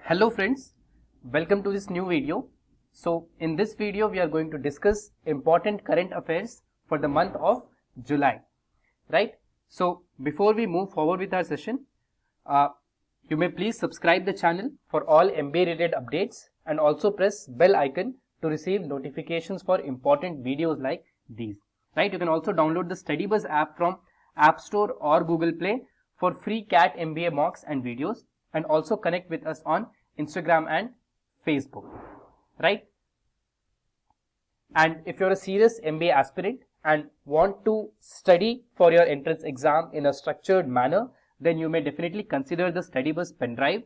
Hello friends, welcome to this new video. So in this video we are going to discuss important current affairs for the month of July, right? So before we move forward with our session, you may please subscribe the channel for all MBA related updates and also press bell icon to receive notifications for important videos like these, right? You can also download the StudyBUZZ app from App Store or Google Play for free CAT-MBA mocks and videos, and also connect with us on Instagram and Facebook, right? And if you're a serious MBA aspirant and want to study for your entrance exam in a structured manner, then you may definitely consider the StudyBUZZ pendrive,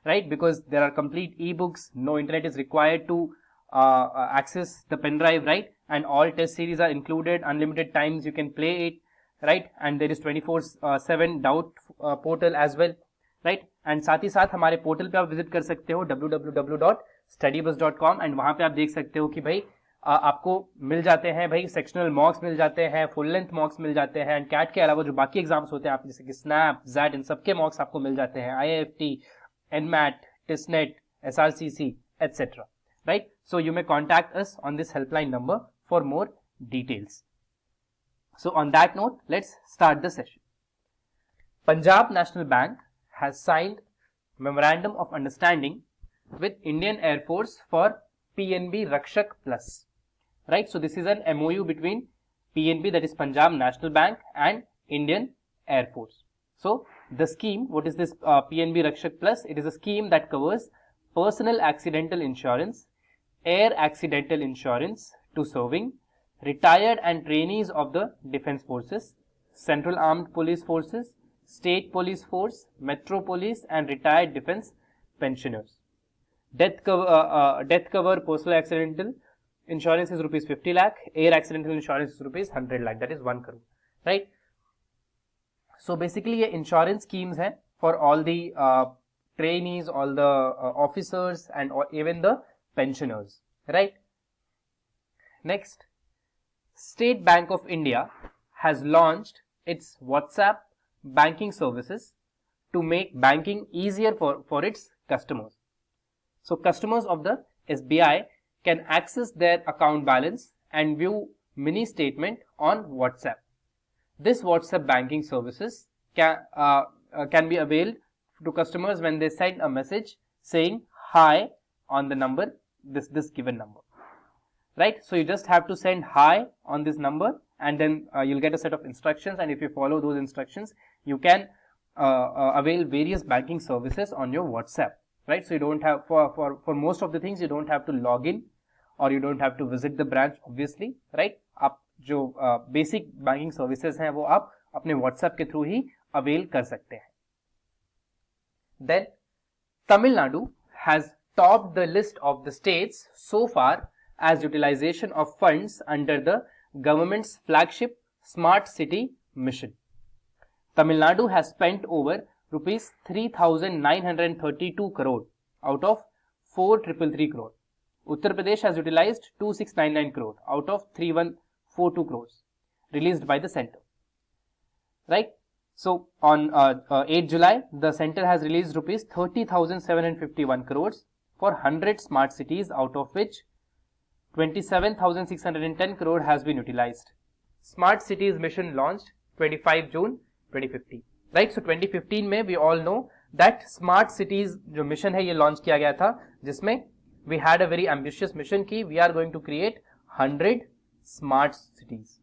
right? Because there are complete ebooks, no internet is required to access the pendrive, right? And all test series are included, unlimited times you can play it, right? And there is 24/7 doubt portal as well, right and साथ ही साथ हमारे portal पे आप visit कर सकते हो www.studybuzz.com and वहां पे आप देख सकते हो कि भाई आपको मिल जाते हैं भाई सेक्शनल मॉक्स मिल जाते हैं, फुल लेंथ मॉक्स मिल जाते हैं एंड कैट के अलावा जो बाकी एग्जाम्स होते हैं आप जैसे कि स्नैप, जैट, इन सबके मॉक्स आपको मिल जाते हैं, IIFT, NMAT, TISS, SRCC, etc. right? So you may contact us on this helpline number for more details. So on that note, let's start the session. Punjab National Bank has signed Memorandum of Understanding with Indian Air Force for PNB Rakshak Plus, right? So this is an MOU between PNB, that is Punjab National Bank, and Indian Air Force. So the scheme, what is this PNB Rakshak Plus? It is a scheme that covers personal accidental insurance, air accidental insurance to serving, retired and trainees of the Defence Forces, Central Armed Police Forces, State Police Force, Metro Police, and retired defence pensioners. Death cover personal accidental insurance is rupees 50 lakh, air accidental insurance is rupees 100 lakh, that is 1 crore, right? So basically ये insurance schemes हैं for all the trainees, all the officers, and even the pensioners, right? Next, State Bank of India has launched its WhatsApp banking services to make banking easier for its customers. So customers of the SBI can access their account balance and view mini statement on WhatsApp. This WhatsApp banking services can be availed to customers when they send a message saying hi on the number, this given number, right? So you just have to send hi on this number, and then you'll get a set of instructions, and if you follow those instructions, you can avail various banking services on your WhatsApp, right? So you don't have, for most of the things, you don't have to log in or you don't have to visit the branch, obviously, right? आप जो basic banking services हैं वो आप अपने WhatsApp के through ही avail कर सकते हैं. Then Tamil Nadu has topped the list of the states so far as utilization of funds under the government's flagship Smart City mission. Tamil Nadu has spent over rupees 3,932 crore out of 4,333 crore. Uttar Pradesh has utilized 2,699 crore out of 3,142 crores released by the center, right? So on 8 July, the center has released rupees 30,751 crores for 100 smart cities, out of which 27,610 crore has been utilized. Smart Cities mission launched 25 June 2015, right? So 2015 में we all know that Smart Cities जो mission है ये launch किया गया था, जिसमें we had a very ambitious mission कि we are going to create 100 smart cities,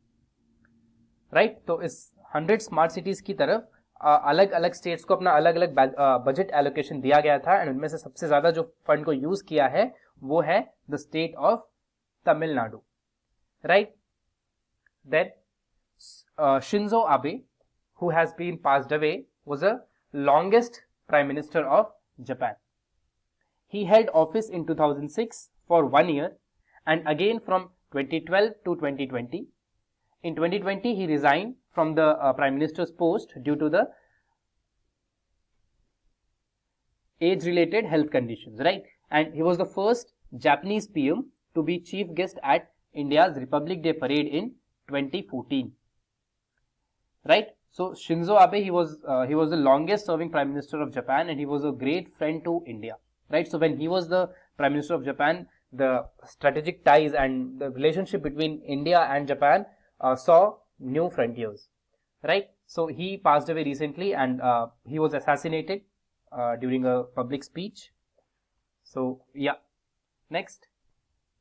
right? तो इस 100 smart cities की तरफ अलग अलग states को अपना अलग अलग budget allocation दिया गया था, and उनमें से सबसे ज्यादा जो fund को use किया है वो है the state of Tamil Nadu, right? Then Shinzo Abe, who has been passed away, was the longest Prime Minister of Japan. He held office in 2006 for 1 year and again from 2012 to 2020. In 2020, he resigned from the Prime Minister's post due to the age-related health conditions, right? And he was the first Japanese PM to be chief guest at India's Republic Day parade in 2014, right? So Shinzo Abe, he was the longest serving Prime Minister of Japan, and he was a great friend to India, right? So when he was the Prime Minister of Japan, the strategic ties and the relationship between India and Japan saw new frontiers, right? So he passed away recently, and he was assassinated during a public speech. So yeah, next,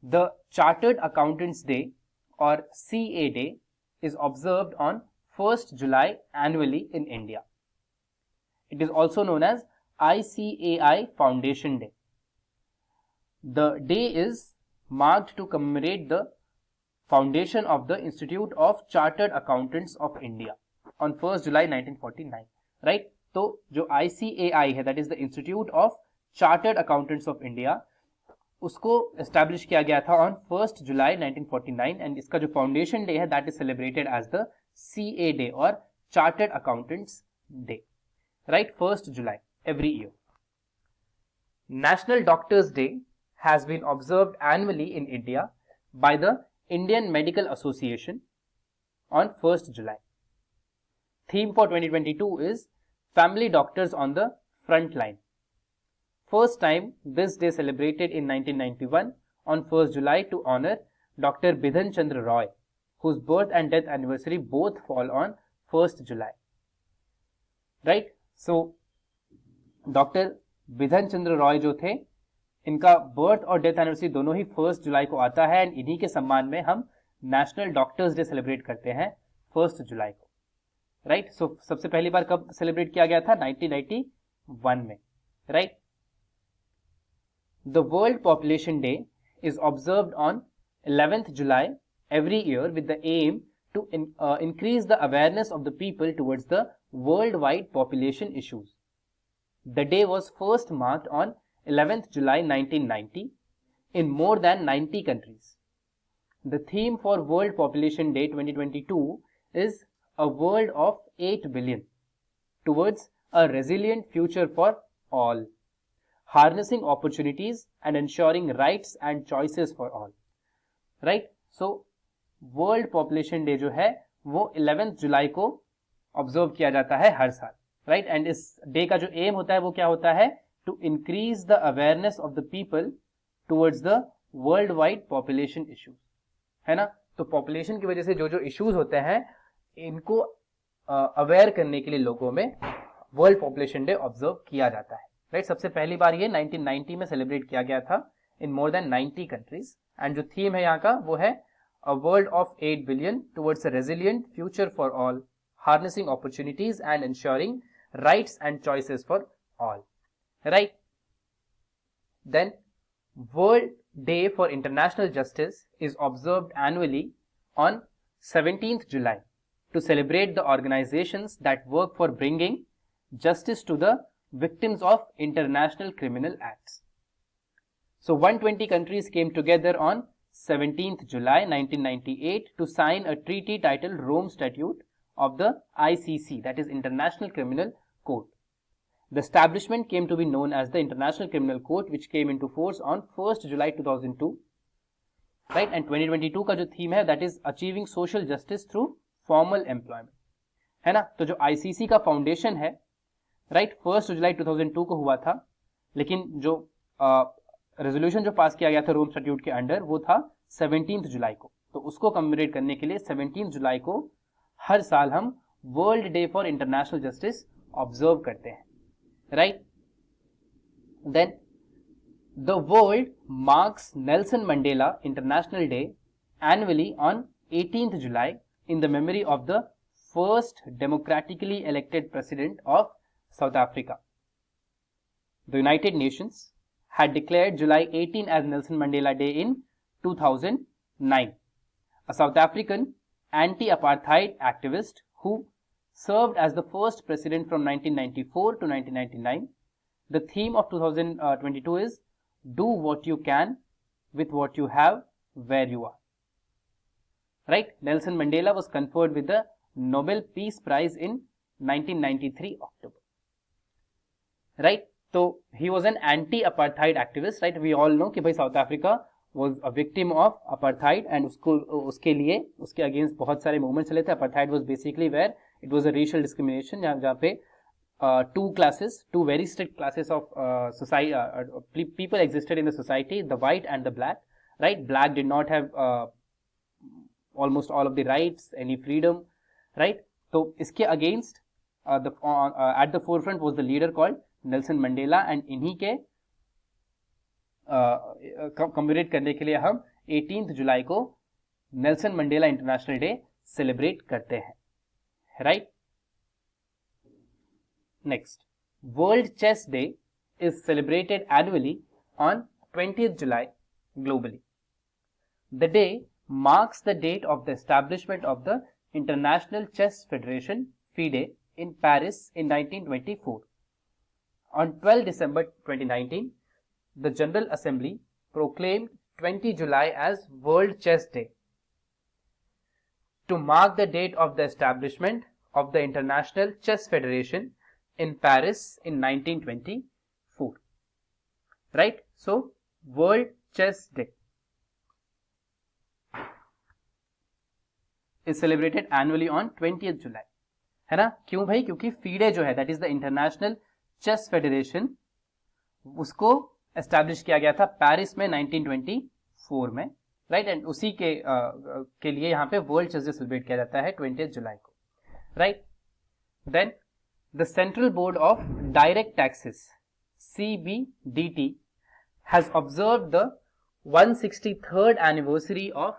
the Chartered Accountants Day or CA Day is observed on 1st July annually in India. It is also known as ICAI Foundation Day. The day is marked to commemorate the foundation of the Institute of Chartered Accountants of India on 1st July 1949, right? तो जो ICAI है, that is the Institute of Chartered Accountants of India, उसको establish किया गया था on 1st July 1949, and इसका जो foundation day है that is celebrated as the CA day और chartered accountants day, right? 1st July every year. National Doctors Day has been observed annually in India by the Indian Medical Association on 1st July. Theme for 2022 is Family Doctors on the Front Line. First time this day celebrated in 1991 on 1st July to honor Dr. Bidhan Chandra Roy, whose birth and death anniversary both fall on 1st July. Right? So, Dr. Bidhan Chandra Roy जो थे, इनका birth और death anniversary दोनों ही 1st जुलाई को आता है, and इन्हीं के सम्मान में हम नेशनल डॉक्टर्स डे सेलिब्रेट करते हैं 1st जुलाई को, राइट? सो सबसे पहली बार कब सेलिब्रेट किया गया था? 1991 में, right? The World Population Day is observed on 11th July every year with the aim to increase the awareness of the people towards the worldwide population issues. The day was first marked on 11th July 1990 in more than 90 countries. The theme for World Population Day 2022 is a world of 8 billion towards a resilient future for all, harnessing opportunities and ensuring rights and choices for all. Right? So, World Population Day जो है वो 11th जुलाई को observe किया जाता है हर साल, right? And इस day का जो एम होता है वो क्या होता है? To increase the awareness of the people towards the worldwide population issues, है ना? तो पॉपुलेशन की वजह से जो जो इश्यूज होते हैं इनको अवेयर करने के लिए लोगों में वर्ल्ड पॉपुलेशन डे ऑब्जर्व किया जाता है, राइट? सबसे पहली बार ये 1990 में सेलिब्रेट किया गया था इन मोर देन 90 कंट्रीज, एंड जो थीम है यहाँ का वो है a world of 8 billion towards a resilient future for all, harnessing opportunities and ensuring rights and choices for all, right? Then World Day for International Justice is observed annually on 17th July to celebrate the organizations that work for bringing justice to the victims of international criminal acts. So 120 countries came together on 17th July 1998 to sign a treaty titled Rome Statute of the ICC, that is International Criminal Court. The establishment came to be known as the International Criminal Court, which came into force on 1st July 2002, right? And 2022 का जो theme है that is achieving social justice through formal employment, है ना? तो जो ICC का foundation है, right, 1st जुलाई 2002 को हुआ था, लेकिन जो रेजोल्यूशन जो पास किया गया था रोम स्टैट्यूट के अंडर वो था 17th जुलाई को. तो उसको कमेमोरेट करने के लिए 17th जुलाई को हर साल हम World Day for International Justice observe करते हैं, right? Then the world marks Nelson Mandela International Day annually on 18th July in the memory of the first democratically elected president of South Africa. The United Nations had declared July 18 as Nelson Mandela Day in 2009. A South African anti-apartheid activist who served as the first president from 1994 to 1999. The theme of 2022 is Do What You Can with What You Have Where You Are. Right? Nelson Mandela was conferred with the Nobel Peace Prize in 1993 October. Right? So he was an anti-apartheid activist, right? We all know कि भाई south Africa was a victim of apartheid and उसके लिए उसके against बहुत सारे movement चले थे. Apartheid was basically where it was a racial discrimination, जहाँ पे two very strict classes of society. People existed in the society, the white and the black. Right, black did not have almost all of the rights, any freedom. Right, so iske against at the forefront was the leader called Nelson Mandela, and इन्हीं के कम्मेमोरेट करने के लिए हम 18 जुलाई को Nelson Mandela International Day celebrate करते हैं. Right. Next, World Chess Day is celebrated annually on 20th July globally. The day marks the date of the establishment of the International Chess Federation (FIDE) in Paris in 1924. On 12 December 2019, the General Assembly proclaimed 20 July as World Chess Day to mark the date of the establishment of the International Chess Federation in Paris in 1924. Right? So, World Chess Day is celebrated annually on 20th July. है ना? क्यों भाई? क्योंकि FIDE जो है, that is the International Chess Federation, उसको establish किया गया था पेरिस में 1924 में. राइट, एंड उसी के लिए यहाँ पे वर्ल्ड चेस डे सेलिब्रेट किया जाता है 20th जुलाई को. Right. Then the Central Board of Direct Taxes CBDT has observed the 163rd anniversary of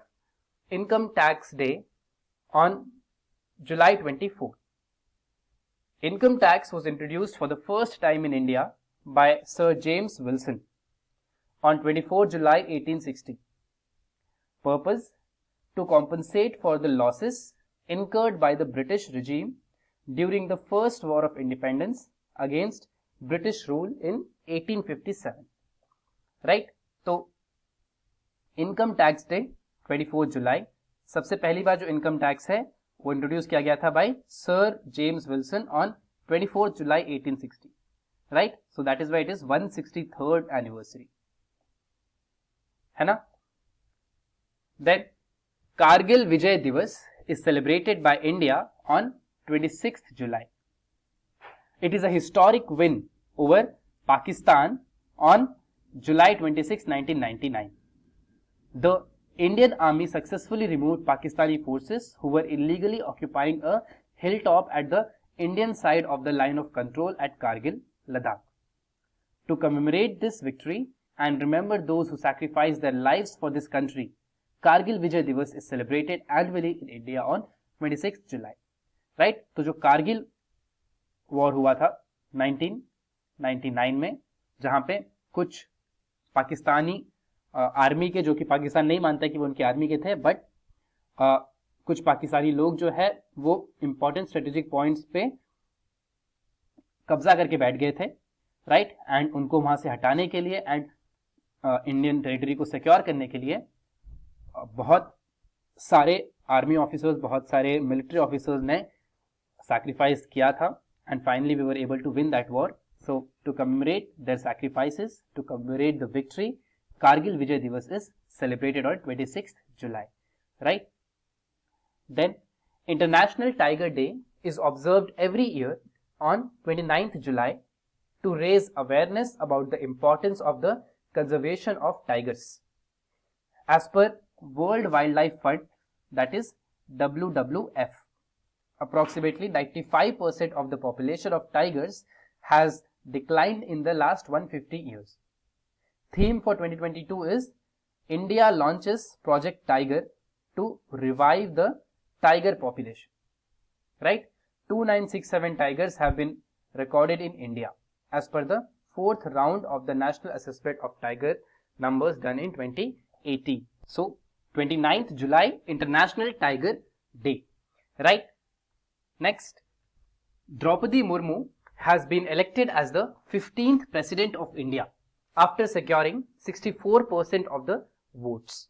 Income Tax Day on July 24. Income tax was introduced for the first time in India by Sir James Wilson on 24 July 1860. Purpose: to compensate for the losses incurred by the British regime during the First War of Independence against British rule in 1857. Right. तो income tax day 24 जुलाई, सबसे पहली बार जो income tax है वो introduce किया गया था by Sir James Wilson on 24 July 1860. Right. So that is why it is 163rd anniversary. है ना? Then Kargil Vijay Diwas is celebrated by India on 26th July. It is a historic win over Pakistan on July 26, 1999. The Indian Army successfully removed Pakistani forces who were illegally occupying a hilltop at the Indian side of the line of control at Kargil, Ladakh. To commemorate this victory and remember those who sacrificed their lives for this country, Kargil Vijay Divas is celebrated annually in India on 26th July. Right? तो जो Kargil war हुआ था 1999 में, जहां पे कुछ Pakistani army के, जो कि पाकिस्तान नहीं मानता कि वो उनकी आर्मी के थे, बट कुछ पाकिस्तानी लोग जो है वो इंपॉर्टेंट स्ट्रेटेजिक पॉइंट्स पे कब्जा करके बैठ गए थे. राइट. एंड उनको वहां से हटाने के लिए एंड इंडियन टेरिटरी को सिक्योर करने के लिए बहुत सारे आर्मी ऑफिसर्स, बहुत सारे मिलिट्री ऑफिसर्स ने सैक्रिफाइस किया था, and finally we were able to win that war. So, to commemorate their sacrifices, to commemorate the victory, Kargil Vijay Divas is celebrated on 26th July. Right? Then, International Tiger Day is observed every year on 29th July to raise awareness about the importance of the conservation of tigers. As per World Wildlife Fund, that is WWF, approximately 95% of the population of tigers has declined in the last 150 years. Theme for 2022 is India launches Project Tiger to revive the tiger population. Right? 2967 tigers have been recorded in India as per the 4th round of the National Assessment of Tiger numbers done in 2018. So, 29th July, International Tiger Day. Right? Next, Droupadi Murmu has been elected as the 15th President of India after securing 64% of the votes.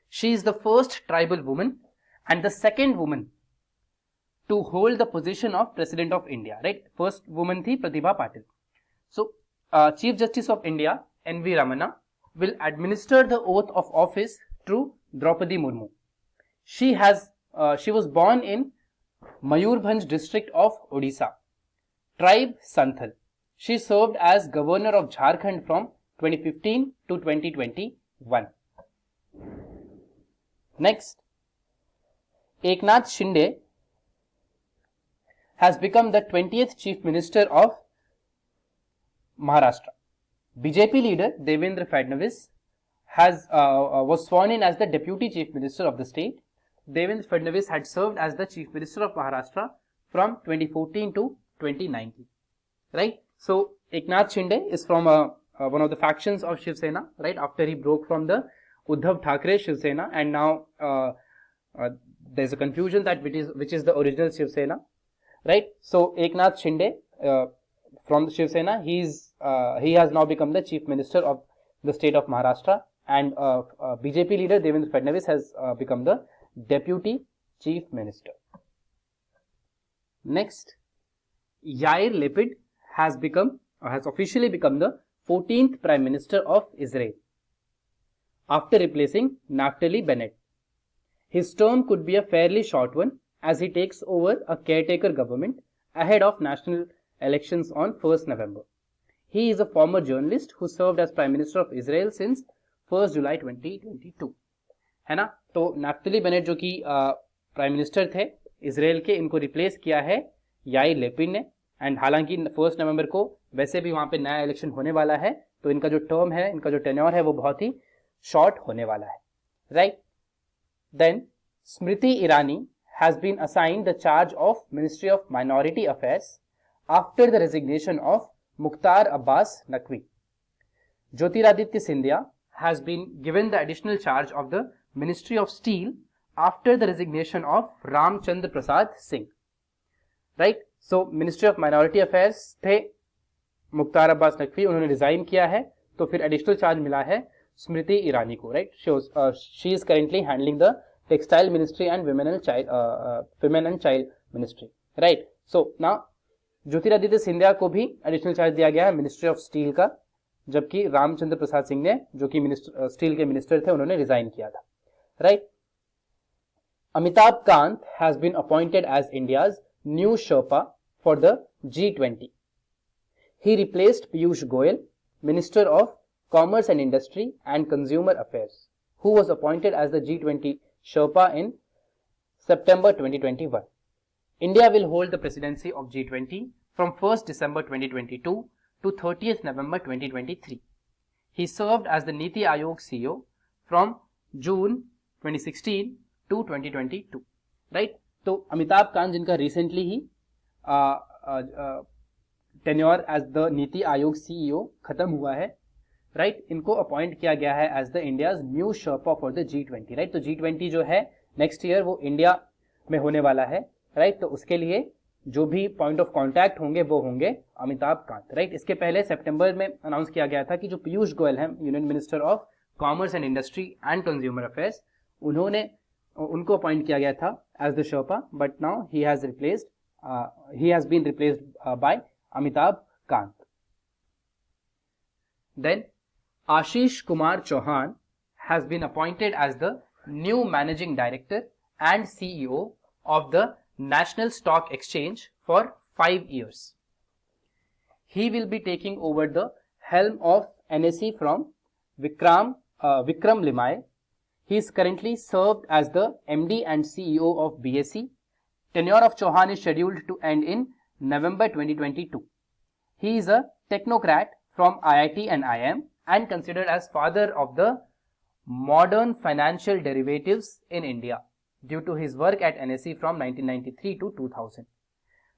She is the first tribal woman and the second woman to hold the position of President of India. Right? First woman thi Pratibha Patil. So, Chief Justice of India N.V. Ramana will administer the oath of office to Droupadi Murmu. She was born in Mayurbhanj district of Odisha. Tribe Santhal. She served as Governor of Jharkhand from 2015 to 2021. Next, Eknath Shinde has become the 20th Chief Minister of Maharashtra. BJP leader Devendra Fadnavis was sworn in as the Deputy Chief Minister of the state. Devendra Fadnavis had served as the Chief Minister of Maharashtra from 2014 to 2019. Right? So, Eknath Shinde is from one of the factions of Shiv Sena, right? After he broke from the Uddhav Thackeray Shiv Sena, and now there's a confusion that which is the original Shiv Sena, right? So, Eknath Shinde from the Shiv Sena, he has now become the Chief Minister of the state of Maharashtra, and BJP leader Devendra Fadnavis has become the Deputy Chief Minister. Next, Yair Lapid has officially become the 14th Prime Minister of Israel after replacing Naftali Bennett. His term could be a fairly short one as he takes over a caretaker government ahead of national elections on 1st November. He is a former journalist who served as Prime Minister of Israel since 1st July 2022. है ना? तो नाफ्तली Bennett जो कि prime minister थे Israel के, इनको replace किया है याइर लैपिड ने. एंड हालांकि 1 नवंबर को वैसे भी वहां पे नया इलेक्शन होने वाला है, तो इनका जो टर्म है, इनका जो टेन्योर है, वो बहुत ही शॉर्ट होने वाला है. Right. Then Smriti Irani has been assigned the charge of Ministry of Minority Affairs after the resignation of Mukhtar Abbas Naqvi. Jyotiraditya Scindia has been given the additional charge of the Ministry of Steel after the resignation of Ramchandra Prasad Singh. Right? So, Ministry of Minority Affairs थे मुख्तार अब्बास नकवी, उन्होंने resign किया है, तो फिर additional charge मिला है स्मृति ईरानी को. Right? She is currently handling the textile ministry and women and child ministry. Right? So now Jyotiraditya Scindia को भी एडिशनल चार्ज दिया गया है मिनिस्ट्री ऑफ स्टील का, जबकि रामचंद्र प्रसाद सिंह ने, जो कि स्टील के मिनिस्टर थे, उन्होंने रिजाइन किया था. Right. Amitabh Kant has been appointed as India's new sherpa for the G20. He replaced Piyush Goyal, Minister of Commerce and Industry and Consumer Affairs, who was appointed as the G20 Sherpa in September 2021. India will hold the presidency of G20 from 1st December 2022 to 30th November 2023. He served as the Niti Aayog CEO from June 2016 to 2022. Right? तो अमिताभ कांत जिनका recently ही tenure as the NITI Aayog CEO खत्म हुआ है, right, इनको appoint किया गया है as the India's new sherpa for the G20. Right? तो G20 जो है नेक्स्ट ईयर वो इंडिया में होने वाला है. राइट? तो उसके लिए जो भी पॉइंट ऑफ कांटेक्ट होंगे वो होंगे अमिताभ कांत. राइट? इसके पहले सितंबर में अनाउंस किया गया था कि जो पीयूष गोयल है, union minister of Commerce and Industry and Consumer Affairs, उनको अपॉइंट किया गया था as the sherpa, but now he has been replaced by Amitabh Kant. Then Ashish Kumar Chauhan has been appointed as the new managing director and CEO of the National Stock Exchange for 5 years. He will be taking over the helm of NSE from Vikram Limaye. He is currently served as the MD and CEO of BSE. Tenure of Chauhan is scheduled to end in November 2022. He is a technocrat from IIT and IIM and considered as father of the modern financial derivatives in India, due to his work at NSE from 1993 to 2000.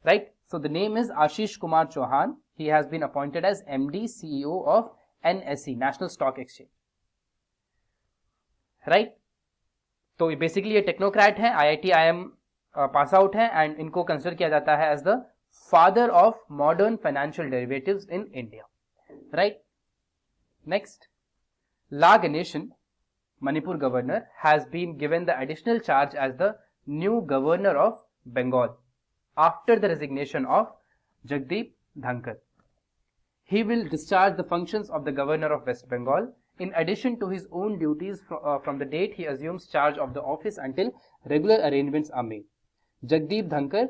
Right? So the name is Ashish Kumar Chauhan. He has been appointed as MD CEO of NSE, National Stock Exchange. Right? तो basically ये technocrat है, IIT IIM pass out है, and इनको consider किया जाता है as the father of modern financial derivatives in India. Right? Next, La Ganesan, Manipur Governor, has been given the additional charge as the new Governor of Bengal after the resignation of Jagdeep Dhankhar. He will discharge the functions of the Governor of West Bengal in addition to his own duties from the date he assumes charge of the office until regular arrangements are made. Jagdeep Dhankhar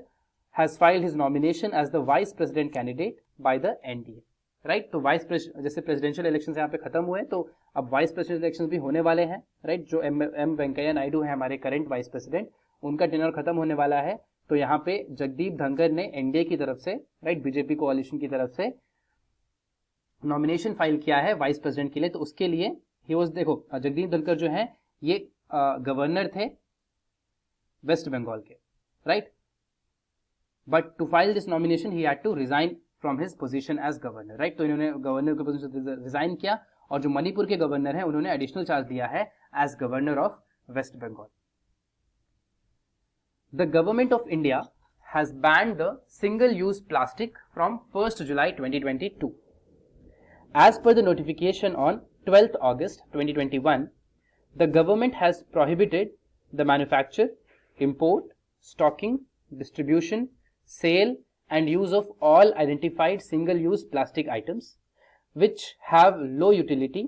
has filed his nomination as the vice president candidate by the NDA. Right, तो vice president, जैसे presidential election यहाँ पे खत्म हुए तो अब vice president election भी होने वाले हैं. राइट, जो एम वेंकैया नायडू है हमारे करंट वाइस प्रेसिडेंट, उनका टेन्योर खत्म होने वाला है. तो यहाँ पे जगदीप धनखड़ ने एनडीए की तरफ से, राइट, बीजेपी कोalition की तरफ से नॉमिनेशन फाइल किया है वाइस प्रेसिडेंट के लिए. तो उसके लिए ही वाज, देखो जगदीप धनखड़ जो है ये गवर्नर थे वेस्ट बंगाल के, right, but to file this nomination he had to resign from his position as governor. Right, तो इन्होंने गवर्नर के पोजीशन से रिजाइन किया और जो मणिपुर के गवर्नर हैं उन्होंने एडिशनल चार्ज दिया है as governor of West Bengal. The government of India has banned the single-use plastic from 1st July 2022. As per the notification on 12th August 2021, the government has prohibited the manufacture, import, stocking, distribution, sale and use of all identified single-use plastic items which have low utility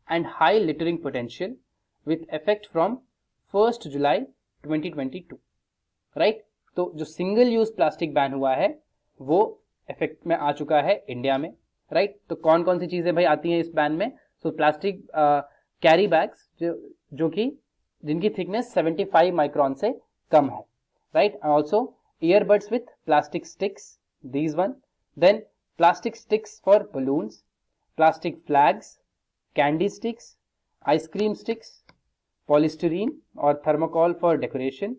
and high littering potential with effect from 1st July 2022. Right, तो जो single use plastic ban हुआ है वो effect में आ चुका है India में. Right, तो कौन कौन सी चीजें भाई आती हैं इस बैन में? सो प्लास्टिक कैरी बैग्स जो कि जिनकी थिकनेस 75 माइक्रोन से कम है. Right, also earbuds with plastic sticks, these one. Then plastic sticks for balloons, plastic flags, candy sticks, ice cream sticks, polystyrene और thermocol for decoration.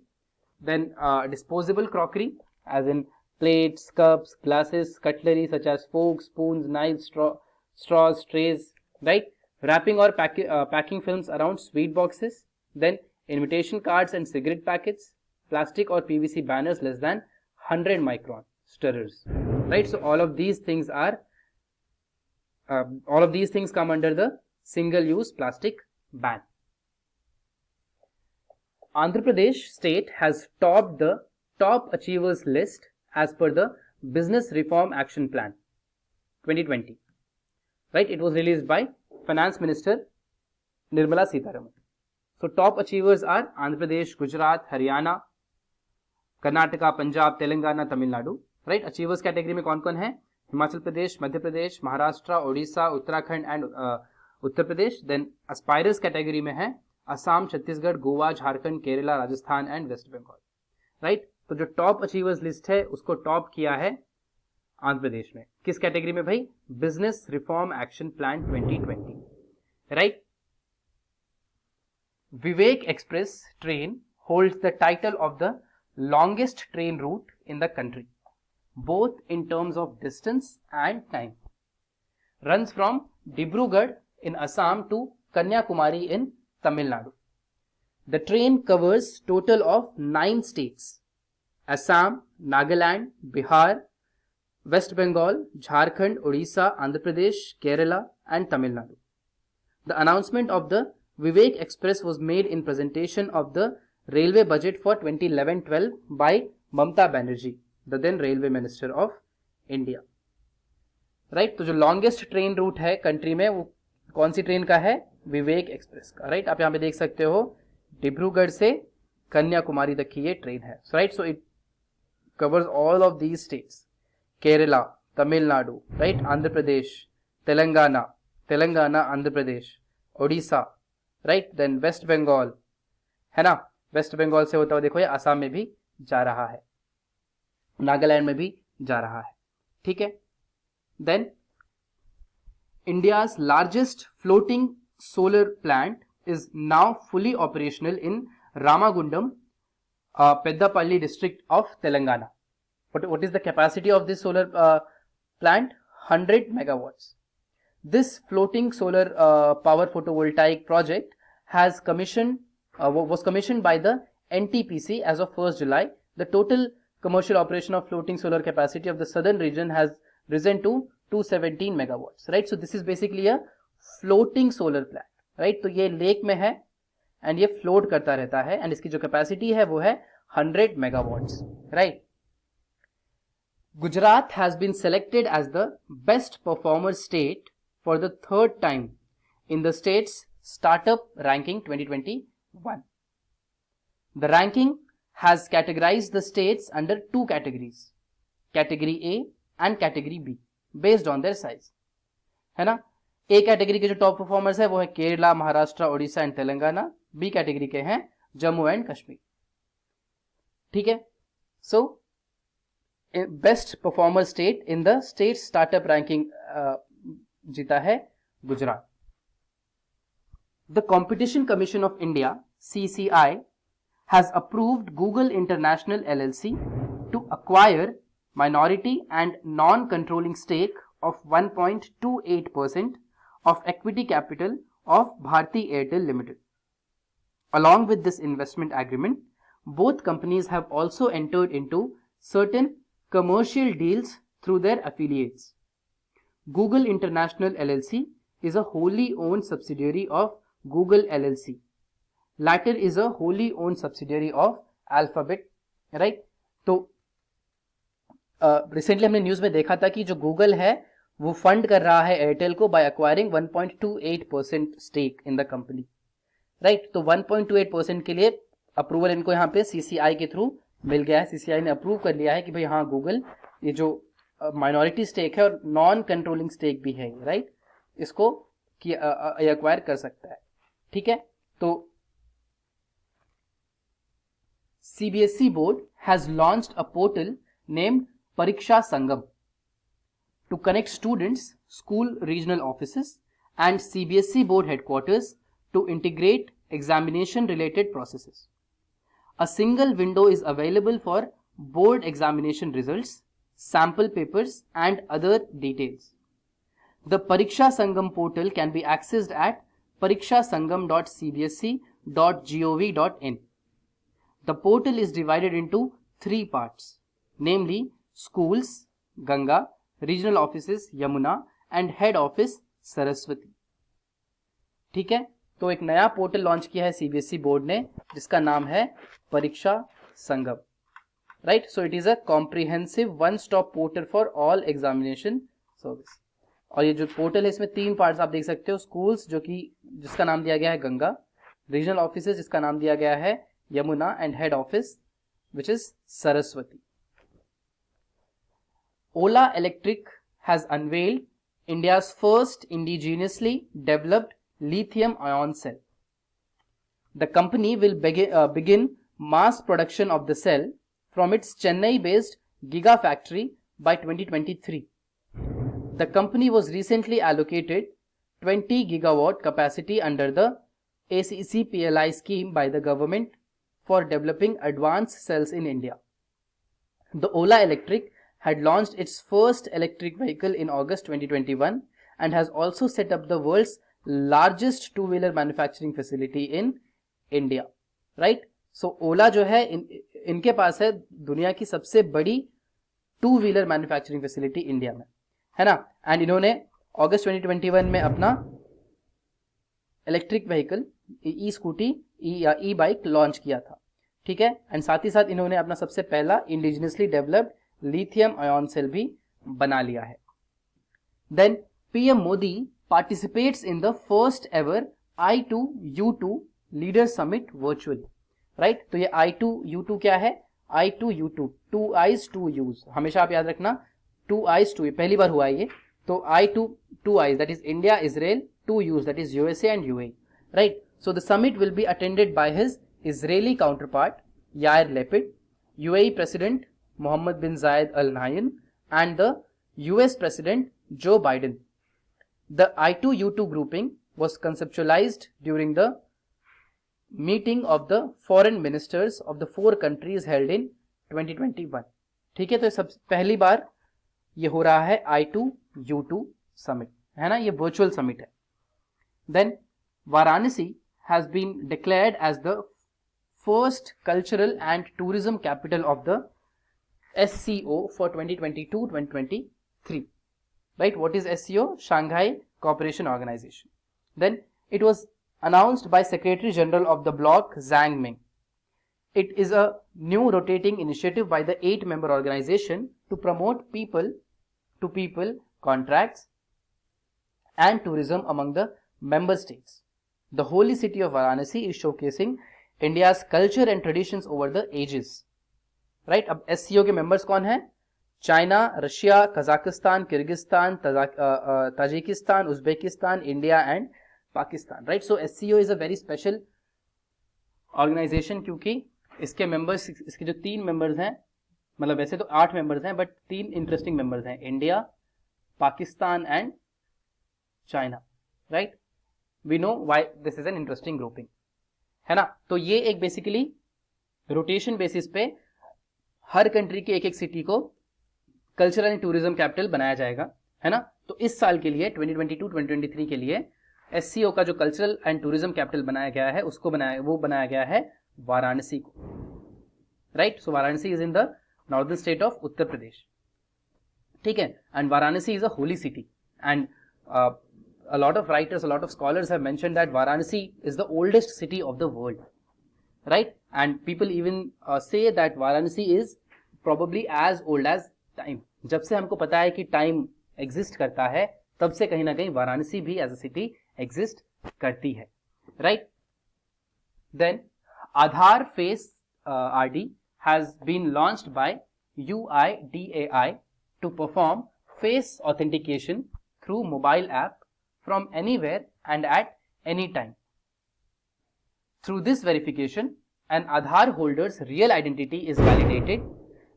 Then disposable crockery as in plates, cups, glasses, cutlery such as forks, spoons, knives, straws, trays, right? Wrapping or packing films around sweet boxes. Then invitation cards and cigarette packets, plastic or PVC banners less than 100 micron stirrers, right? So all of these things come under the single-use plastic ban. Andhra Pradesh state has topped the top achievers list as per the Business Reform Action Plan 2020. Right, it was released by Finance Minister Nirmala Sitharaman. So top achievers are Andhra Pradesh, Gujarat, Haryana, Karnataka, Punjab, Telangana, Tamil Nadu. Right, achievers category में कौन कौन है? Himachal Pradesh, Madhya Pradesh, Maharashtra, Odisha, Uttarakhand and Uttar Pradesh. Then aspirers category में है Assam, Chhattisgarh, Goa, Jharkhand, Kerala, Rajasthan and West Bengal. Right, तो जो top achievers list है उसको टॉप किया है आंध्र प्रदेश में. किस कैटेगरी में भाई? Business reform action plan 2020. Right, Vivek express train holds the title of the longest train route in the country both in terms of distance and time. Runs from Dibrugarh in Assam to Kanyakumari in Tamil Nadu. The train covers total of 9 states: Assam, Nagaland, Bihar, West Bengal, Jharkhand, Odisha, Andhra Pradesh, Kerala and Tamil Nadu. The announcement of the Vivek Express was made in presentation of the railway budget for 2011-12 by Mamata Banerjee, the then railway minister of India. Right, तो जो longest train route है country में वो कौन सी train का है? विवेक express का. Right, आप यहाँ पे देख सकते हो डिब्रूगढ़ से कन्याकुमारी तक की ये ट्रेन है. Right, so it covers all of these states: Kerala, Tamil Nadu, right, Andhra Pradesh, Telangana, Andhra Pradesh, Odisha, right, then West Bengal, है ना, वेस्ट बंगाल से होता हुआ देखो ये असम में भी जा रहा है, नागालैंड में भी जा रहा है. ठीक है, then India's largest floating solar plant is now fully operational in Ramagundam, Peddapalli district of Telangana. What is the capacity of this solar plant? 100 megawatts. This floating solar power photovoltaic project was commissioned by the NTPC as of 1st July. The total commercial operation of floating solar capacity of the southern region has risen to 217 megawatts. Right, so this is basically a floating solar plant. Right, तो ये lake में है and ये float करता रहता है and इसकी जो कैपेसिटी है वो है 100 megawatts. Right, Gujarat has been selected as the best performer state for the third time in the state's startup ranking 2021. The ranking has categorized the states under 2 categories: category A and category be based on their size, है ना। A category के जो top performers है वो है Kerala, Maharashtra, Odisha and Telangana. B category के हैं Jammu and Kashmir, ठीक है। So best performer state in the state startup ranking जीता है Gujarat. The competition commission of India CCI has approved Google International LLC to acquire minority and non-controlling stake of 1.28% of equity capital of Bharti Airtel Limited. Along with this investment agreement, both companies have also entered into certain commercial deals through their affiliates. Google International LLC is a wholly owned subsidiary of Google LLC. Latter is a wholly owned subsidiary of Alphabet, right? तो recently हमने news में देखा था कि जो Google है वो fund कर रहा है एयरटेल को by acquiring 1.28% stake in the company, right. तो 1.28% के लिए अप्रूवल इनको यहाँ पे CCI के थ्रू मिल गया है। CCI ने अप्रूव कर लिया है कि भाई हाँ गूगल ये जो माइनॉरिटी स्टेक है और नॉन कंट्रोलिंग स्टेक भी है, राइट, इसको एक्वायर कर सकता है, ठीक है। तो CBSE board has launched a portal named Pariksha Sangam to connect students, school regional offices and CBSE board headquarters to integrate examination related processes. A single window is available for board examination results, sample papers and other details. The Pariksha Sangam portal can be accessed at parikshasangam.cbse.gov.in. The portal is divided into 3 parts, namely schools, Ganga, regional offices, Yamuna and head office, Saraswati. ठीक है, तो एक नया portal launch किया है CBSE board ने जिसका नाम है Pariksha Sangam, right. So it is a comprehensive one stop portal for all examination service. और ये जो पोर्टल है इसमें 3 पार्ट्स आप देख सकते हो, स्कूल्स जो कि जिसका नाम दिया गया है गंगा, रीजनल ऑफिसेज जिसका नाम दिया गया है Yamuna and head office which is Saraswati. Ola Electric has unveiled India's first indigenously developed lithium ion cell. The company will begin mass production of the cell from its Chennai based gigafactory by 2023. The company was recently allocated 20 gigawatt capacity under the ACC PLI scheme by the government for developing advanced cells in India. The Ola Electric had launched its first electric vehicle in August 2021 and has also set up the world's largest two-wheeler manufacturing facility in India. Right? So Ola जो है इनके पास है दुनिया की सबसे बड़ी two-wheeler manufacturing facility India में, है ना। एंड इन्होंने अगस्त 2021 में अपना इलेक्ट्रिक व्हीकल ई स्कूटी या ई बाइक लॉन्च किया था, ठीक है। एंड साथ ही साथ इन्होंने अपना सबसे पहला indigenously developed lithium ion cell भी बना लिया है। Then PM Modi participates in the first ever I2U2 leader summit virtually, right. तो ये I2U2 क्या है, I2U2 2 eyes 2 U's, हमेशा आप याद रखना 2 eyes 2, पहली बार हुआ है ये। तो I2 2 eyes that is India, Israel, 2 U's that is USA and UAE, right. So the summit will be attended by his Israeli counterpart Yair Lapid, UAE President Mohammed bin Zayed Al Nahyan and the US President Joe Biden. The I2U2 grouping was conceptualized during the meeting of the foreign ministers of the 4 countries held in 2021. ठीक है, तो सब पहली बार ये हो रहा है I2U2 summit, है ना, ये वर्चुअल समिट है। Then Varanasi has been declared as the first cultural and tourism capital of the SCO for 2022-2023, right. What is SCO? Shanghai Cooperation Organization. Then it was announced by Secretary General of the bloc Zhang Ming. It is a new rotating initiative by the 8-member organization to promote people to people contracts and tourism among the member states. The holy city of Varanasi is showcasing India's culture and traditions over the ages, right. अब SCO के members कौन है? China, Russia, Kazakhstan, Kyrgyzstan, Tajikistan, Uzbekistan, India and Pakistan, right. So SCO is a very special organisation, क्योंकि इसके members, इसके जो 3 members हैं, मतलब वैसे तो 8 मेंबर्स हैं, बट 3 इंटरेस्टिंग मेंबर्स हैं, India, Pakistan and China, right. We know why this is an interesting grouping, है ना. तो ये एक बेसिकली रोटेशन बेसिस पे हर कंट्री के एक सिटी को कल्चरल एंड टूरिज्म कैपिटल बनाया जाएगा, है ना. तो इस साल के लिए 2022-2023 के लिए SCO का जो कल्चरल एंड टूरिज्म कैपिटल बनाया गया है, उसको बनाया गया है वाराणसी को, right. So Varanasi is in the northern state of Uttar Pradesh, ठीक है. And Varanasi is a holy city, and a lot of writers, a lot of scholars have mentioned that Varanasi is the oldest city of the world, right. And people even say that Varanasi is probably as old as time. जब से हमको पता है कि time exist करता है, तब से कहीं ना कहीं वाराणसी भी एज अ सिटी एग्जिस्ट करती है, right. Then Aadhaar face RD has been launched by UIDAI to perform face authentication through mobile app from anywhere and at any time. Through this verification, an Aadhaar holder's real identity is validated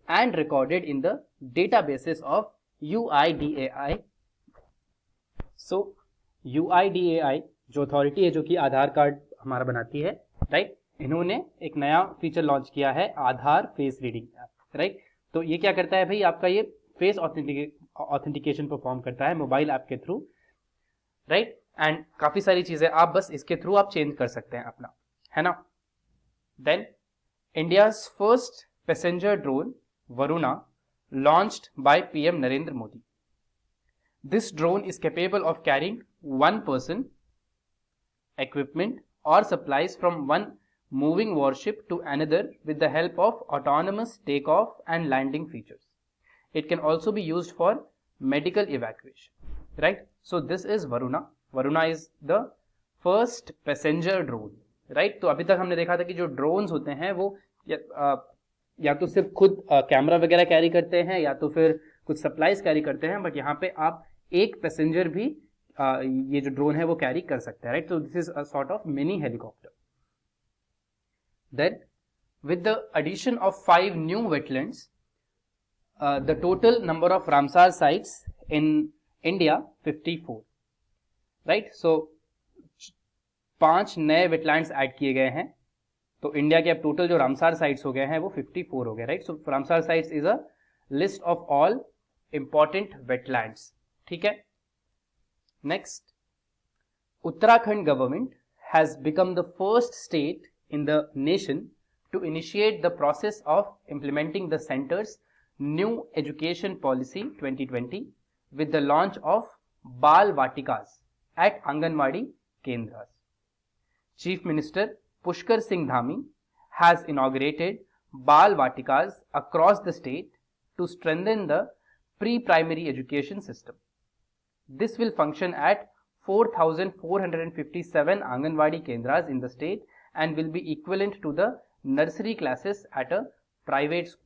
and recorded in the databases of UIDAI. So, UIDAI जो authority है जो कि आधार card हमारा बनाती है, right, इन्होंने एक नया फीचर लॉन्च किया है, आधार फेस रीडिंग ऐप, राइट. तो ये क्या करता है भाई, आपका ये फेस ऑथेंटिकेशन परफॉर्म करता है मोबाइल ऐप के थ्रू, राइट. एंड काफी सारी चीजें आप बस इसके थ्रू आप चेंज कर सकते हैं अपना, है ना. Then India's first passenger drone Varuna launched by PM Narendra Modi. This drone is capable of carrying one person, equipment or supplies from one moving warship to another with the help of autonomous takeoff and landing features. It can also be used for medical evacuation, right. So this is Varuna. Varuna is the first passenger drone, right. तो अभी तक हमने देखा था कि जो drones होते हैं वो या तो सिर्फ खुद कैमरा वगैरह कैरी करते हैं या तो फिर कुछ सप्लाईज कैरी करते हैं, बट यहाँ पे आप एक पैसेंजर भी ये जो ड्रोन है वो कैरी कर सकते हैं, राइट. तो this is a sort of mini helicopter. Then with the addition of 5 new wetlands, the total number of Ramsar sites in India 54, right. So 5 नए वेटलैंड्स ऐड किए गए हैं, तो इंडिया के अब टोटल जो रामसार साइट्स हो गए हैं वो 54 हो गए, right. So Ramsar sites is a list of all important wetlands, ठीक है. Next, Uttarakhand government has become the first state in the nation to initiate the process of implementing the centre's new education policy 2020 with the launch of Bal Vatikas at Anganwadi Kendras. Chief Minister Pushkar Singh Dhami has inaugurated Bal Vatikas across the state to strengthen the pre-primary education system. This will function at 4,457 Anganwadi Kendras in the state and will be equivalent to the nursery classes at a private school.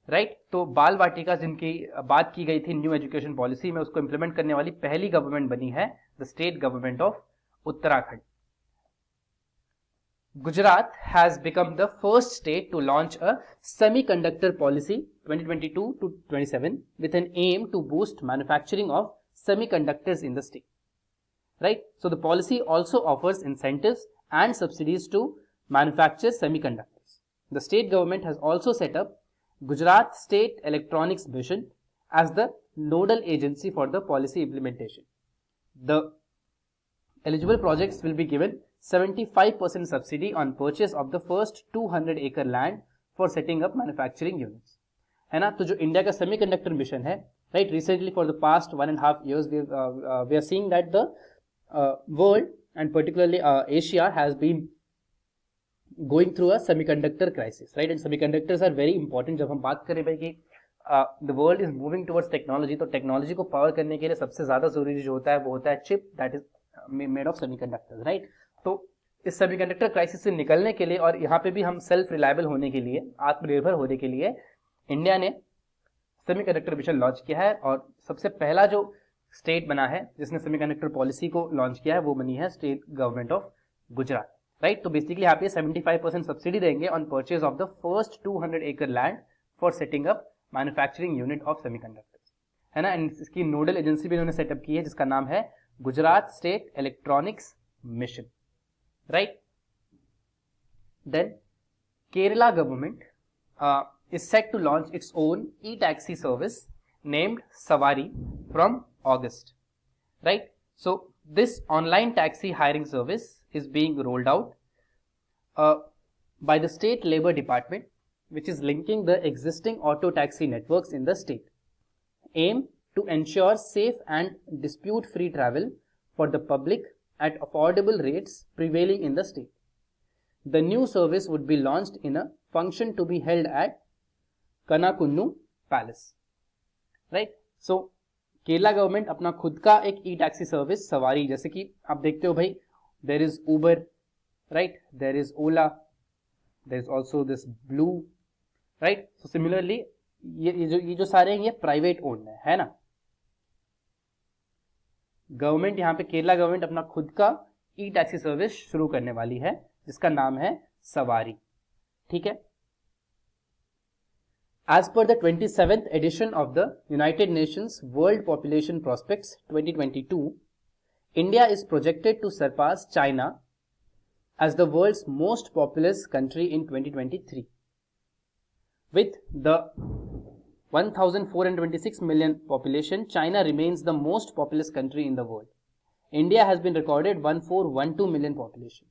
Right. तो बाल वाटिका जिनकी बात की गई थी new education policy में, उसको implement करने वाली पहली गवर्नमेंट बनी है the state government of Uttarakhand. Gujarat has become the first state to launch a semiconductor policy 2022-27 with an aim to boost manufacturing of semiconductors in the state, right. So the policy also offers incentives and subsidies to manufacture semiconductors. The state government has also set up Gujarat State Electronics Mission as the nodal agency for the policy implementation. The eligible projects will be given 75% subsidy on purchase of the first 200-acre land for setting up manufacturing units. है ना. तो जो India का semiconductor mission है, right, recently for the past 1.5 years we are seeing that the world and particularly Asia has been going through a semiconductor crisis, right. And semiconductors are very important. जब हम बात करें भाई कि the world is moving towards technology, तो technology को power करने के लिए सबसे ज्यादा जरूरी जो होता है वो होता है chip that is made of semiconductors, right. तो इस सेमीकंडक्टर क्राइसिस से निकलने के लिए और यहाँ पे भी हम सेल्फ रिलायबल होने के लिए, आत्मनिर्भर होने के लिए, इंडिया ने सेमीकंडक्टर मिशन लॉन्च किया है, और सबसे पहला जो स्टेट बना है जिसने सेमीकंडक्टर पॉलिसी को लॉन्च किया है वो बनी है state government of Gujarat, right. तो बेसिकली यहाँ पे 75% सब्सिडी देंगे on purchase of the first 200 एकड़ land for setting up manufacturing unit of semiconductors, है ना। एंड इसकी नोडल एजेंसी भी इन्होंने सेटअप की है जिसका नाम है Gujarat state electronics mission, right. Then Kerala government is set to launch its own e-taxi service named Savari from August, right? So this online taxi hiring service is being rolled out by the state labor department, which is linking the existing auto taxi networks in the state, aim to ensure safe and dispute free travel for the public at affordable rates prevailing in the state. The new service would be launched in a function to be held at Kanakakkunnu palace, right. So Kerala government अपना खुद का एक ई taxi service सवारी, जैसे कि आप देखते हो भाई, there is Uber, right, there is Ola, there is also this blue, right. So similarly ये जो सारे हैं ये प्राइवेट ओन्ड है ना। गवर्नमेंट यहाँ पे केरला गवर्नमेंट अपना खुद का ई टैक्सी सर्विस शुरू करने वाली है जिसका नाम है सवारी, ठीक है। As per the 27th edition of the United Nations World Population Prospects 2022, India is projected to surpass China as the world's most populous country in 2023. With the 1,426 million population, China remains the most populous country in the world. India has been recorded 1,412 million population.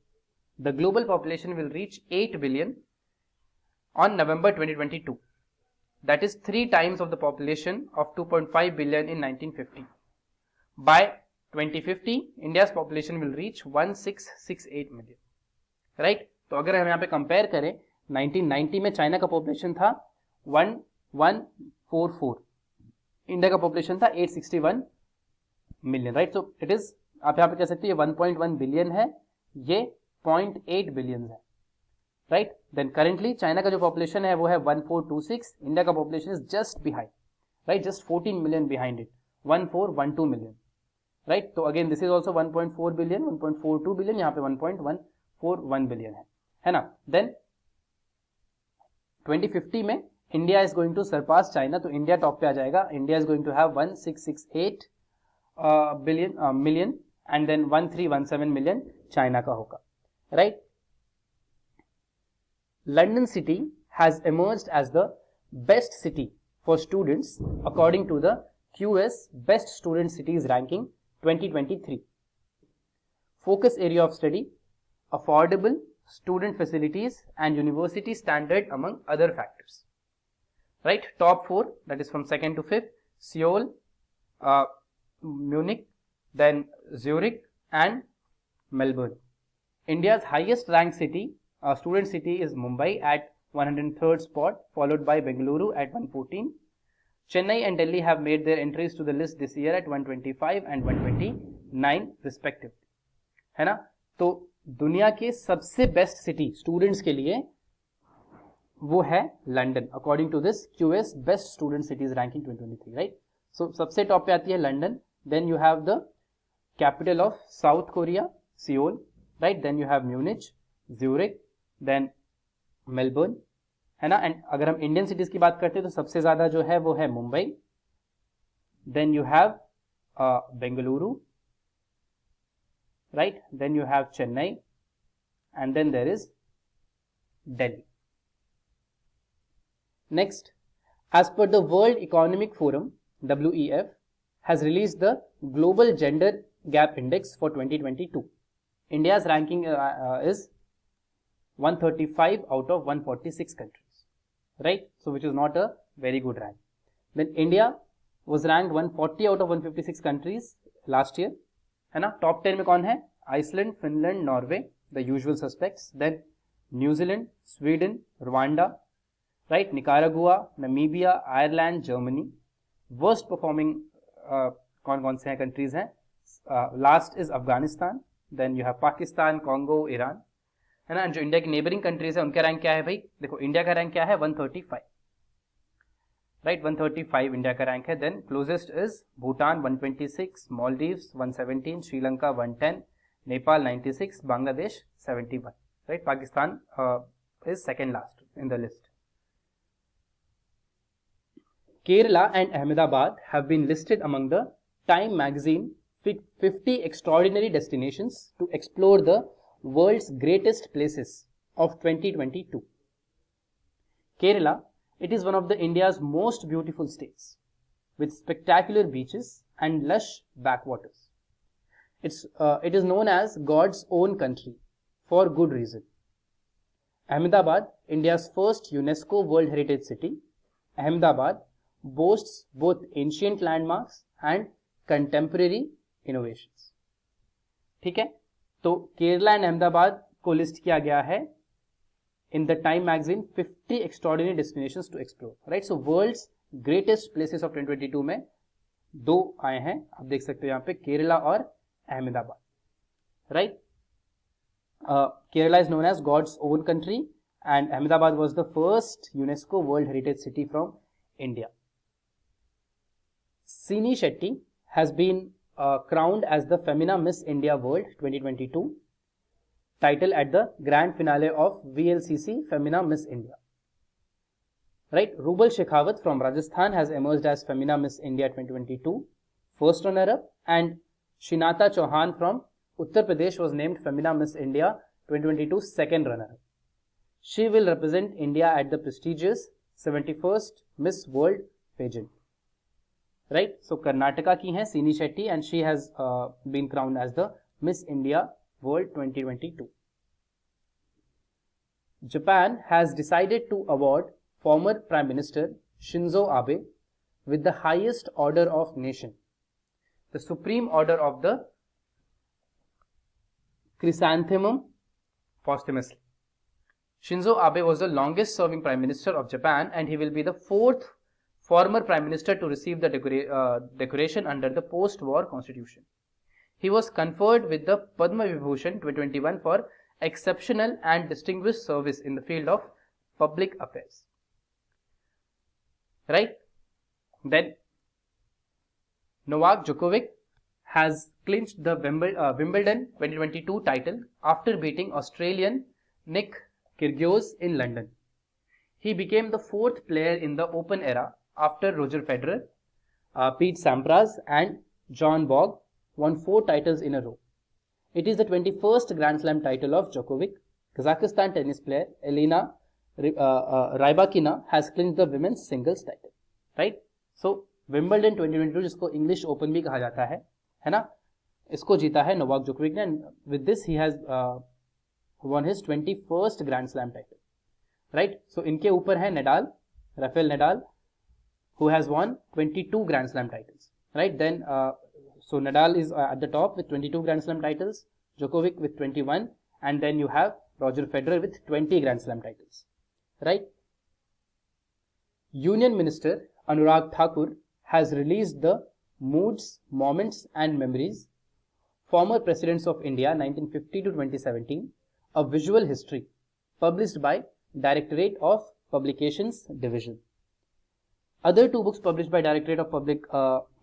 The global population will reach 8 billion on November 2022. That is 3 times of the population of 2.5 billion in 1950. By 2050, India's population will reach 1668 million. Right? तो अगर हम यहाँ पे compare करें, 1990 में China का population था 1144, India का पॉपुलेशन था 861 million, right. So it is, आप यहाँ पे कह सकते हैं 1.1 बिलियन है, ये 0.8 बिलियन है, राइट। देन करेंटली चाइना का जो पॉपुलेशन है वो है 1426, इंडिया का population is just behind, right, just 14 million behind it, 1412 million, right. तो again this is also 1.4 billion, 1.42 billion, यहाँ पे 1.141 बिलियन है ना। देन 2050 में India is going to surpass China, तो इंडिया टॉप पे आ जाएगा। India is going to have 1668 million and then 1317 million China का होगा, राइट। London city has emerged as the best city for students according to the QS Best Student Cities Ranking 2023. Focus area of study, affordable student facilities and university standard among other factors. Right, top 4, that is from 2nd to 5th, Seoul, Munich, then Zurich and Melbourne. India's highest ranked city, student city, is Mumbai at 103rd spot, followed by Bengaluru at 114. Chennai and Delhi have made their entries to the list this year at 125 and 129 respectively, है ना। तो दुनिया के सबसे best city students के लिए वो है London, according to this QS best student cities ranking 2023, right. So सबसे टॉप पे आती है London, then you have the capital of South Korea Seoul, right, then you have Munich, Zurich, then Melbourne, है ना। एंड अगर हम Indian cities की बात करते हैं तो सबसे ज्यादा जो है वो है Mumbai, then you have Bengaluru, right, then you have Chennai and then there is Delhi. Next, as per the world economic forum WEF has released the global gender gap index for 2022. India's ranking is 135 out of 146 countries, right? So which is not a very good rank. Then India was ranked 140 out of 156 countries last year, है ना। Top 10 में कौन है? Iceland, Finland, Norway, the usual suspects, then New Zealand, Sweden, Rwanda, right, Nicaragua, Namibia, Ireland, Germany. Worst performing कौन कौन से हैं countries हैं? Last is Afghanistan, then you have Pakistan, Congo, Iran, है ना। जो इंडिया की नेबरिंग कंट्रीज है उनका रैंक क्या है भाई? देखो इंडिया का रैंक क्या है? 135, राइट 135 इंडिया का रैंक है. Then closest is Bhutan 126, Maldives 117, Sri Lanka 110, Nepal 96, Bangladesh 71. Right Pakistan is second last in the list. Kerala and Ahmedabad have been listed among the Time magazine 50 extraordinary destinations to explore the world's greatest places of 2022. Kerala, it is one of the India's most beautiful states with spectacular beaches and lush backwaters. It is known as God's own country for good reason. Ahmedabad, India's first UNESCO World Heritage City, Ahmedabad boasts both ancient landmarks and contemporary innovations. ठीक है, तो Kerala and Ahmedabad को list किया गया है in the Time magazine 50 extraordinary destinations to explore. Right, so world's greatest places of 2022 में दो आए हैं, आप देख सकते हो यहाँ पे केरला और Ahmedabad. Right, Kerala is known as God's own country and Ahmedabad was the first UNESCO World Heritage City from India. Sini Shetty has been crowned as the Femina Miss India World 2022 title at the grand finale of VLCC Femina Miss India. Right, Rubal Shekhawat from Rajasthan has emerged as Femina Miss India 2022 first runner-up and Shinata Chauhan from Uttar Pradesh was named Femina Miss India 2022 second runner-up. She will represent India at the prestigious 71st Miss World pageant. Right, so Karnataka की हैं Sini Shetty and she has been crowned as the Miss India World 2022. Japan has decided to award former Prime Minister Shinzo Abe with the highest order of nation, the Supreme Order of the Chrysanthemum posthumously. Shinzo Abe was the longest serving Prime Minister of Japan and he will be the fourth former Prime Minister to receive the decoration under the post-war constitution. He was conferred with the Padma Vibhushan 2021 for exceptional and distinguished service in the field of public affairs. Right? Then Novak Djokovic has clinched the Wimbledon 2022 title after beating Australian Nick Kyrgios in London. He became the fourth player in the Open era after Roger Federer, Pete Sampras and John Borg won 4 titles in a row. It is the 21st Grand Slam title of Djokovic. Kazakhstan tennis player Elena Rybakina has clinched the women's singles title. Right? So Wimbledon 2022 जिसको English Open भी कहा जाता है ना, इसको जीता है Novak Djokovic ने. With this he has won his 21st Grand Slam title. Right? So इनके ऊपर है Rafael Nadal, who has won 22 Grand Slam titles. Right? Then so Nadal is at the top with 22 Grand Slam titles, Djokovic with 21, and then you have Roger Federer with 20 Grand Slam titles. Right? Union Minister Anurag Thakur has released the Moods, Moments and Memories, Former Presidents of India 1950 to 2017, a visual history, published by Directorate of Publications Division. Other 2 books published by Directorate of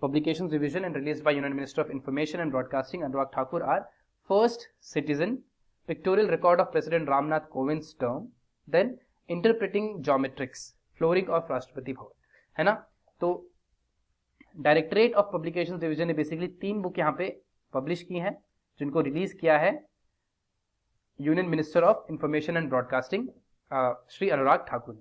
Publications Division and released by Union Minister of Information and Broadcasting Anurag Thakur are First Citizen, Pictorial Record of President Ramnath Kovind's Term, then Interpreting Geometrics, Flooring of Rashtrapati Bhavan. है ना, तो Directorate of Publications Division ने basically 3 book यहाँ पे publish की हैं जिनको release किया है union minister of information and broadcasting Shri Anurag Thakur ने,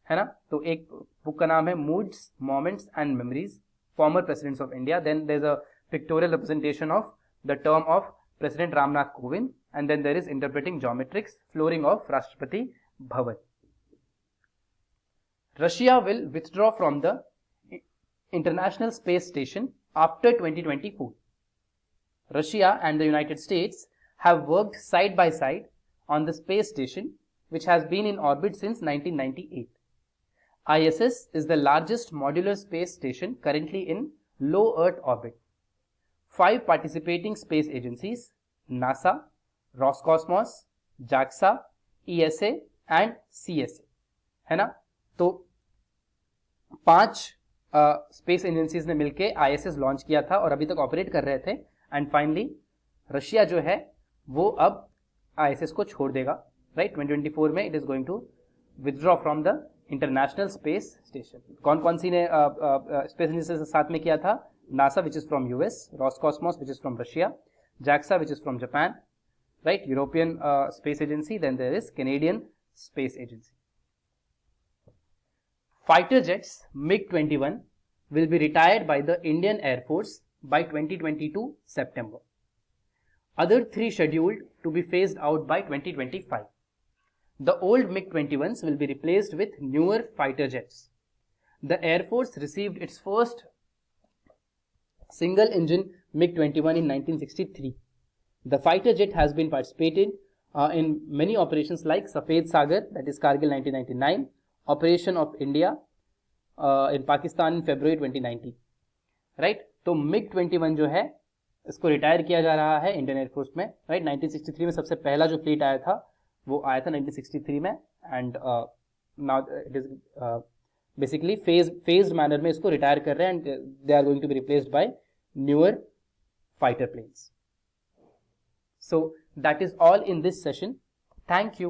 है ना. तो एक बुक का नाम है moods, moments and memories, former presidents of India. Then there is a pictorial representation of the term of president Ramnath Kovind and then there is interpreting geometrics, flooring of Rashtrapati Bhavan. Russia will withdraw from the International Space Station after 2024. Russia and the United States have worked side by side on the space station, which has been in orbit since 1998. ISS is the largest modular space station currently in low Earth orbit. 5 participating space agencies, NASA, Roscosmos, JAXA, ESA and CSA, है ना. तो 5 space agencies ने मिलके ISS launch किया था और अभी तक ऑपरेट कर रहे थे, एंड फाइनली रशिया जो है वो अब ISS को छोड़ देगा, राइट। 2024 में it is going to withdraw from the international space station. कौन कौन सी ने स्पेस एजेंसी के साथ में किया था? NASA which is from US, Roscosmos which is from Russia, JAXA which is from Japan, right, European Space Agency, then there is Canadian Space Agency. Fighter jets MiG-21 will be retired by the Indian Air Force by 2022 September. Other 3 scheduled to be phased out by 2025. The old MiG-21s will be replaced with newer fighter jets. The Air Force received its first single-engine MiG-21 in 1963. The fighter jet has been participated in many operations like Safed Sagar, that is Kargil 1999, Operation of India in Pakistan in February 2019, right? तो MiG-21 जो है इसको retire किया जा रहा है Indian air force में, right. 1963 में सबसे पहला जो फ्लीट आया था वो आया था 1963 में, and now it is basically phased manner में इसको रिटायर कर रहे हैं, and they are going to be replaced by newer fighter planes. So that is all in this session. Thank you.